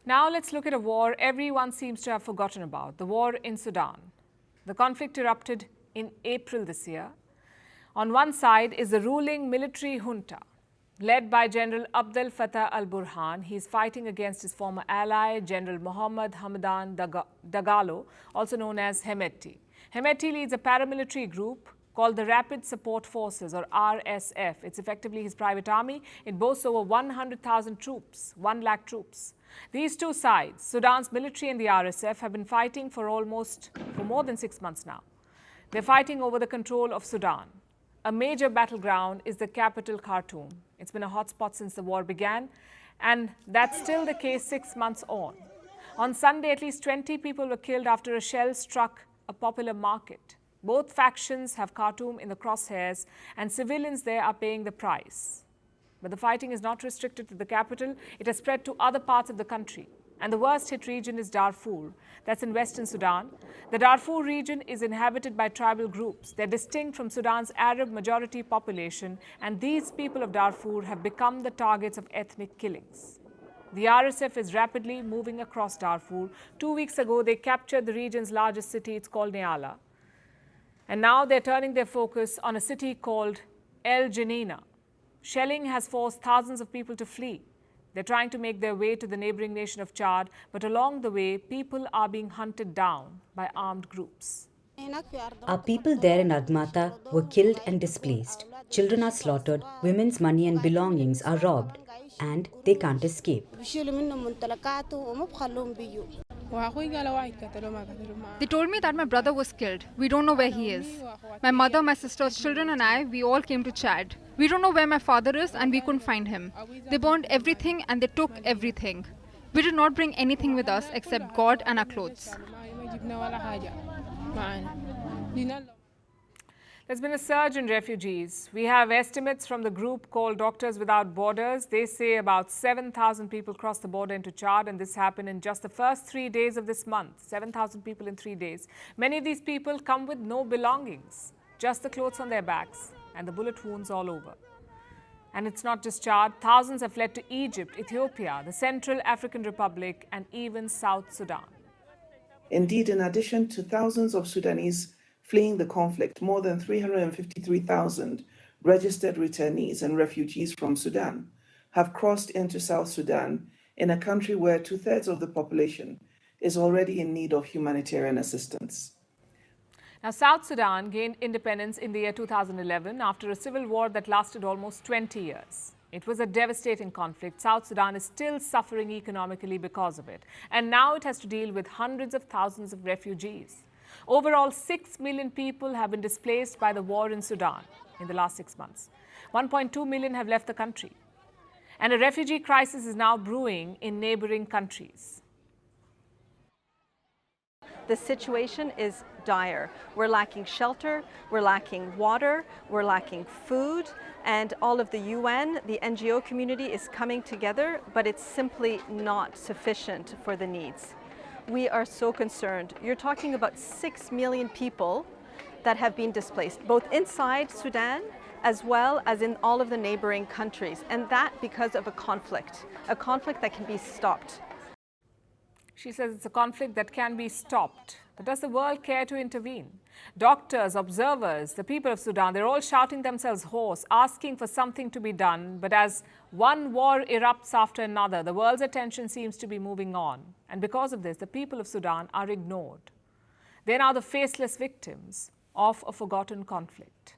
Now let's look at a war everyone seems to have forgotten about, the war in Sudan. The conflict erupted in April this year. On one side is the ruling military junta, led by General Abdel Fattah al-Burhan. He is fighting against his former ally, General Mohammed Hamdan Dagalo, also known as Hemeti. Hemeti leads a paramilitary group called the Rapid Support Forces, or RSF. It's effectively his private army. It boasts over 100,000 troops, 1 lakh troops. These two sides, Sudan's military and the RSF, have been fighting for more than 6 months now. They're fighting over the control of Sudan. A major battleground is the capital, Khartoum. It's been a hotspot since the war began, and that's still the case 6 months on. On Sunday, at least 20 people were killed after a shell struck a popular market. Both factions have Khartoum in the crosshairs, and civilians there are paying the price. But the fighting is not restricted to the capital. It has spread to other parts of the country. And the worst hit region is Darfur. That's in western Sudan. The Darfur region is inhabited by tribal groups. They're distinct from Sudan's Arab majority population, and these people of Darfur have become the targets of ethnic killings. The RSF is rapidly moving across Darfur. 2 weeks ago, they captured the region's largest city. It's called Nyala. And now they're turning their focus on a city called El Janina. Shelling has forced thousands of people to flee. They're trying to make their way to the neighbouring nation of Chad, but along the way, people are being hunted down by armed groups. Our people there in Admata were killed and displaced. Children are slaughtered, women's money and belongings are robbed, and they can't escape. They told me that my brother was killed. We don't know where he is. My mother, my sister's children and I, we all came to Chad. We don't know where my father is and we couldn't find him. They burned everything and they took everything. We did not bring anything with us except God and our clothes. There's been a surge in refugees. We have estimates from the group called Doctors Without Borders. They say about 7,000 people crossed the border into Chad, and this happened in just the first 3 days of this month. 7,000 people in 3 days. Many of these people come with no belongings, just the clothes on their backs and the bullet wounds all over. And it's not just Chad. Thousands have fled to Egypt, Ethiopia, the Central African Republic, and even South Sudan. Indeed, in addition to thousands of Sudanese fleeing the conflict, more than 353,000 registered returnees and refugees from Sudan have crossed into South Sudan, in a country where 2/3 of the population is already in need of humanitarian assistance. Now, South Sudan gained independence in the year 2011 after a civil war that lasted almost 20 years. It was a devastating conflict. South Sudan is still suffering economically because of it. And now it has to deal with hundreds of thousands of refugees. Overall, 6 million people have been displaced by the war in Sudan in the last 6 months. 1.2 million have left the country. And a refugee crisis is now brewing in neighbouring countries. The situation is dire. We're lacking shelter, we're lacking water, we're lacking food, and all of the UN, the NGO community is coming together, but it's simply not sufficient for the needs. We are so concerned. You're talking about 6 million people that have been displaced, both inside Sudan as well as in all of the neighboring countries, and that because of a conflict that can be stopped. She says it's a conflict that can be stopped. But does the world care to intervene? Doctors, observers, the people of Sudan, they're all shouting themselves hoarse, asking for something to be done. But as one war erupts after another, the world's attention seems to be moving on. And because of this, the people of Sudan are ignored. They're now the faceless victims of a forgotten conflict.